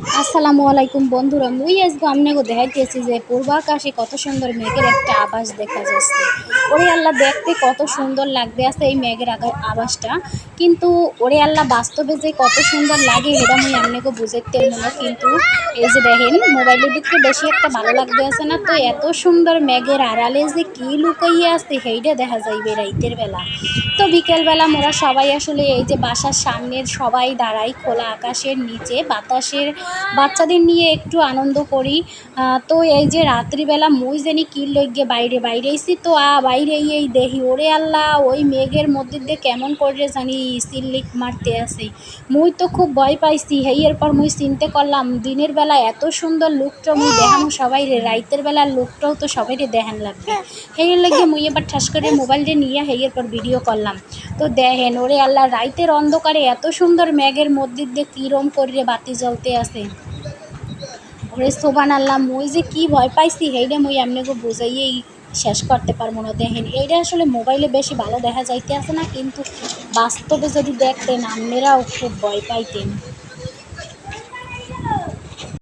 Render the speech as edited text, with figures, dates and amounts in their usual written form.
আসসালামু আলাইকুম বন্ধুরা, মুই আজকে আপনাকে দেখাইতেছি যে পূর্বাকাশে কত সুন্দর মেঘের একটা আভাস দেখা যাচ্ছে। ওরে আল্লাহ, দেখতে কত সুন্দর লাগতে আছে এই মেঘের আভাসটা। কিন্তু ওরে আল্লাহ, বাস্তবে যে কত সুন্দর লাগে সেটা মুই আপনাকে বুঝাইতে পারবো না। কিন্তু এই যে দেখেন, মোবাইলের ভিতরে বেশি একটা ভালো লাগতে আছে না, তো এত সুন্দর মেঘের আড়ালে যে কি লুকাইয়ে আছে সেইটা দেখা যাইবে রাইতের বেলা। তো বিকেলবেলা মোরা সবাই আসলে এই যে বাসার সামনের সবাই দাঁড়াই খোলা আকাশের নিচে বাতাসের, বাচ্চাদের নিয়ে একটু আনন্দ করি। তো এই যে রাত্রিবেলা মুই জানি কি লইগে বাইরে বাইরেছি, তো বাইরে এই দেখি ওরে আল্লাহ, ওই মেঘের মধ্যে দিয়ে কেমন করে জানি সিল্লিক মারতে আছে। মুই তো খুব ভয় পাইছি। এরপর মুই চিনতে করলাম দিনের বেলা এত সুন্দর লুকটা মুই দেখামো সবাই রে, রাইতের বেলার লুকটাও তো সবাই দেখান লাগবে। লাগে মুই এবার ঠাস করে মোবাইলটা নিয়ে এরপর ভিডিও করলাম। তো দেখেন ওরে আল্লাহ, রাইতের অন্ধকারে এত সুন্দর মেঘের মধ্যে দিয়ে কিরম করে বাতি জ্বলতে আছে। ওরে সোবান আল্লাহ, মুই যে কি ভয় পাইছি সেইটা মুই আপনাকে বুঝাইয়েই শেষ করতে পারবো না। দেখেন এইটা আসলে মোবাইলে বেশি ভালো দেখা যাইতে আছে না, কিন্তু বাস্তবে যদি দেখতেন আপনারাও খুব ভয় পাইতেন।